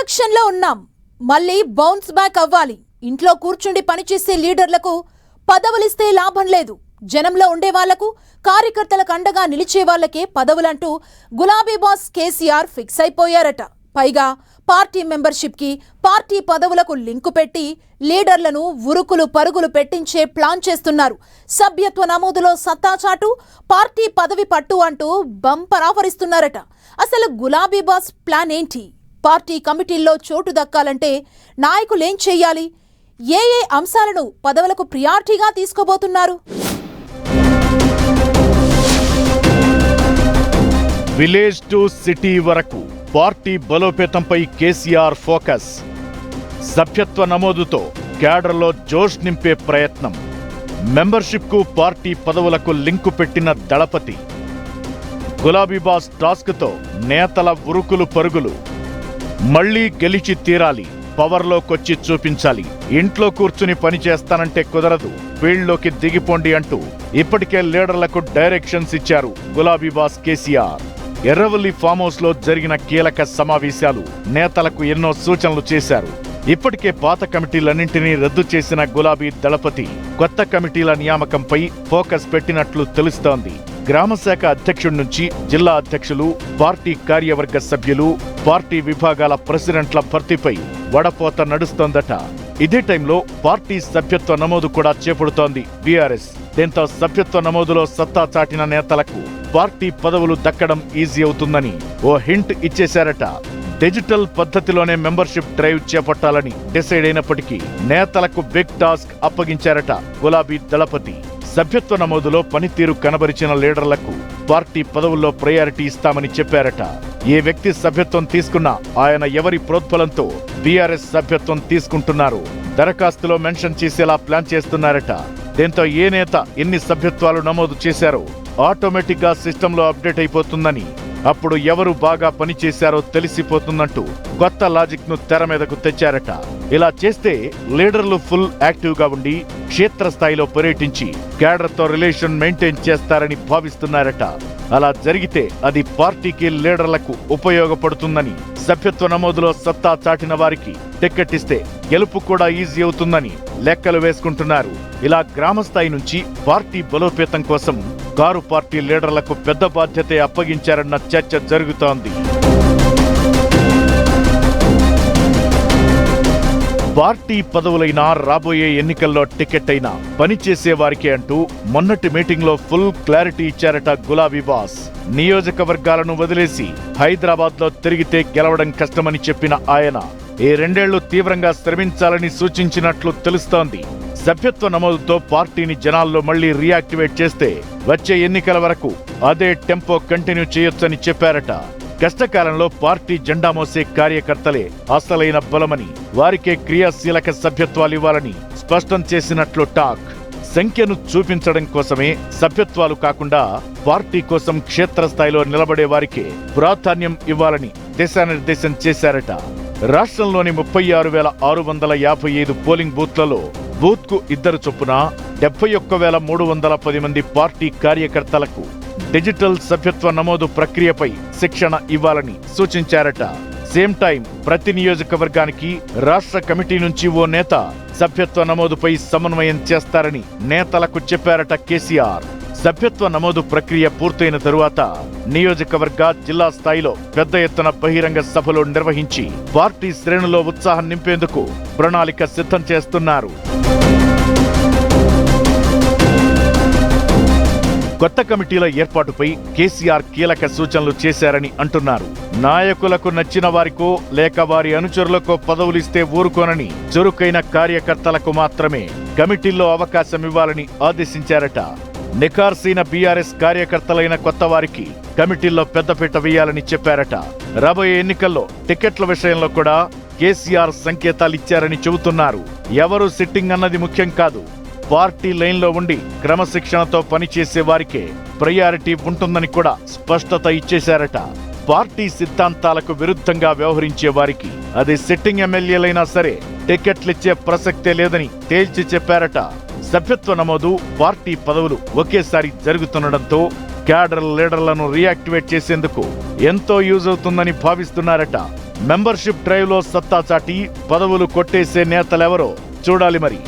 ఎలక్షన్లో ఉన్నాం, మళ్ళీ బౌన్స్ బ్యాక్ అవ్వాలి. ఇంట్లో కూర్చుండి పనిచేసే లీడర్లకు పదవులిస్తే లాభం లేదు. జనంలో ఉండే వాళ్లకు, కార్యకర్తలకు అండగా నిలిచే వాళ్లకే పదవులంటూ గులాబీ బాస్ కేసీఆర్ ఫిక్స్ అయిపోయారట. పైగా పార్టీ మెంబర్షిప్ కి, పార్టీ పదవులకు లింకు పెట్టి లీడర్లను ఉరుకులు పరుగులు పెట్టించే ప్లాన్ చేస్తున్నారు. సభ్యత్వ నమోదులో సత్తాచాటు, పార్టీ పదవి పట్టు అంటూ బంపర్ ఆఫర్ ఇస్తున్నారట. అసలు గులాబీ బాస్ ప్లాన్ ఏంటి? పార్టీ కమిటీల్లో చోటు దక్కాలంటే నాయకులేం చెయ్యాలి? ఏ అంశాలను పదవులకు ప్రియారిటీగా తీసుకోబోతున్నారు? విలేజ్ టు సిటీ వరకు పార్టీ బలోపేతంపై కేసీఆర్ ఫోకస్. సభ్యత్వ నమోదుతో క్యాడర్లో జోష్ నింపే ప్రయత్నం. మెంబర్షిప్కు, పార్టీ పదవులకు లింకు పెట్టిన దళపతి. గులాబీ బాస్ టాస్క్తో నేతల ఉరుకులు పరుగులు. మళ్లీ గెలిచి తీరాలి, పవర్లోకొచ్చి చూపించాలి. ఇంట్లో కూర్చుని పనిచేస్తానంటే కుదరదు, ఫీల్డ్లోకి దిగిపోండి అంటూ ఇప్పటికే లీడర్లకు డైరెక్షన్స్ ఇచ్చారు గులాబీ boss KCR. Erravalli farm house లో జరిగిన కీలక సమావేశాలు నేతలకు ఎన్నో సూచనలు చేశారు. ఇప్పటికే పాత కమిటీలన్నింటినీ రద్దు చేసిన గులాబీ దళపతి కొత్త కమిటీల నియామకంపై ఫోకస్ పెట్టినట్లు తెలుస్తోంది. గ్రామశాఖ అధ్యక్షుడి నుంచి జిల్లా అధ్యక్షులు, పార్టీ కార్యవర్గ సభ్యులు, పార్టీ విభాగాల ప్రెసిడెంట్ల భర్తీపై వడపోత నడుస్తోందట. ఇదే టైంలో పార్టీ సభ్యత్వ నమోదు కూడా చేపడుతోంది బీఆర్ఎస్. దీంతో సభ్యత్వ నమోదులో సత్తా చాటిన నేతలకు పార్టీ పదవులు దక్కడం ఈజీ అవుతుందని ఓ హింట్ ఇచ్చేశారట. డిజిటల్ పద్ధతిలోనే మెంబర్షిప్ డ్రైవ్ చేపట్టాలని డిసైడ్ అయినప్పటికీ నేతలకు బిగ్ టాస్క్ అప్పగించారట గులాబీ దళపతి. సభ్యత్వ నమోదులో పనితీరు కనబరిచిన లీడర్లకు పార్టీ పదవుల్లో ప్రయారిటీ ఇస్తామని చెప్పారట. ఏ వ్యక్తి సభ్యత్వం తీసుకున్నా ఆయన ఎవరి ప్రోద్బలంతో బీఆర్ఎస్ సభ్యత్వం తీసుకుంటున్నారు దరఖాస్తులో మెన్షన్ చేసేలా ప్లాన్ చేస్తున్నారట. దీంతో ఏ నేత ఎన్ని సభ్యత్వాలు నమోదు చేశారో ఆటోమేటిక్ గా సిస్టంలో అప్డేట్ అయిపోతుందని, అప్పుడు ఎవరు బాగా పనిచేశారో తెలిసిపోతుందంటూ కొత్త లాజిక్ ను తెర మీదకు తెచ్చారట. ఇలా చేస్తే లీడర్లు ఫుల్ యాక్టివ్ గా ఉండి క్షేత్రస్థాయిలో పర్యటించి క్యాడర్తో రిలేషన్ మెయింటైన్ చేస్తారని భావిస్తున్నారట. అలా జరిగితే అది పార్టీకి, లీడర్లకు ఉపయోగపడుతుందని, సభ్యత్వ నమోదులో సత్తా చాటిన వారికి టికెట్ ఇస్తే గెలుపు కూడా ఈజీ అవుతుందని లెక్కలు వేసుకుంటున్నారు. ఇలా గ్రామస్థాయి నుంచి పార్టీ బలోపేతం కోసం కారు పార్టీ లీడర్లకు పెద్ద బాధ్యతే అప్పగించారన్న చర్చ జరుగుతోంది. పార్టీ పదవులైనా, రాబోయే ఎన్నికల్లో టికెట్ అయినా పనిచేసే వారికి అంటూ మొన్నటి మీటింగ్ లో ఫుల్ క్లారిటీ ఇచ్చారట గులాబీ బాస్. నియోజకవర్గాలను వదిలేసి హైదరాబాద్ లో తిరిగితే గెలవడం కష్టమని చెప్పిన ఆయన ఈ 2 ఏళ్లు తీవ్రంగా శ్రమించాలని సూచించినట్లు తెలుస్తోంది. సభ్యత్వ నమోదుతో పార్టీని జనాల్లో మళ్లీ రియాక్టివేట్ చేస్తే వచ్చే ఎన్నికల వరకు అదే టెంపో కంటిన్యూ చేయొచ్చని చెప్పారట. కష్టకాలంలో పార్టీ జెండా మోసే కార్యకర్తలే అసలైన బలమని, వారికే క్రియాశీలక సభ్యత్వాలివ్వాలని స్పష్టం చేసినట్లు టాక్. సంఖ్యను చూపించడం కోసమే సభ్యత్వాలు కాకుండా పార్టీ కోసం క్షేత్రస్థాయిలో నిలబడే వారికే ప్రాధాన్యం ఇవ్వాలని దిశానిర్దేశం చేశారట. రాష్ట్రంలోని 36,655 పోలింగ్ బూత్లలో బూత్ కు 2 చొప్పున 71,310 మంది పార్టీ కార్యకర్తలకు డిజిటల్ సభ్యత్వ నమోదు ప్రక్రియపై శిక్షణ ఇవ్వాలని సూచించారట. సేమ్ టైం ప్రతి నియోజకవర్గానికి రాష్ట్ర కమిటీ నుంచి ఓ నేత సభ్యత్వ నమోదుపై సమన్వయం చేస్తారని నేతలకు చెప్పారట కేసీఆర్. సభ్యత్వ నమోదు ప్రక్రియ పూర్తయిన తరువాత నియోజకవర్గ, జిల్లా స్థాయిలో పెద్ద ఎత్తున బహిరంగ సభలు నిర్వహించి పార్టీ శ్రేణులో ఉత్సాహం నింపేందుకు ప్రణాళిక సిద్ధం చేస్తున్నారు. కొత్త కమిటీల ఏర్పాటుపై కేసీఆర్ కీలక సూచనలు చేశారని అంటున్నారు. నాయకులకు నచ్చిన వారికో లేక వారి అనుచరులకో పదవులిస్తే ఊరుకోనని, చురుకైన కార్యకర్తలకు మాత్రమే కమిటీల్లో అవకాశం ఇవ్వాలని ఆదేశించారట. నిఖార్సైన బీఆర్ఎస్ కార్యకర్తలైన కొత్త వారికి కమిటీల్లో పెద్దపీట వేయాలని చెప్పారట. రాబోయే ఎన్నికల్లో టికెట్ల విషయంలో కూడా కేసీఆర్ సంకేతాలిచ్చారని చెబుతున్నారు. ఎవరు సిట్టింగ్ అన్నది ముఖ్యం కాదు, పార్టీ లైన్లో ఉండి క్రమశిక్షణతో పనిచేసే వారికే ప్రయారిటీ ఉంటుందని కూడా స్పష్టత ఇచ్చేశారట. పార్టీ సిద్ధాంతాలకు విరుద్ధంగా వ్యవహరించే వారికి, అది సిట్టింగ్ ఎమ్మెల్యేలైనా సరే, టికెట్లిచ్చే ప్రసక్తే లేదని తేల్చి చెప్పారట. సభ్యత్వ నమోదు, పార్టీ పదవులు ఒకేసారి జరుగుతుండటంతో క్యాడర్ లీడర్లను రీయాక్టివేట్ చేసేందుకు ఎంతో యూజ్ అవుతుందని భావిస్తున్నారట. మెంబర్షిప్ డ్రైవ్లో సత్తా చాటి పదవులు కొట్టేసే నేతలెవరో చూడాలి మరి.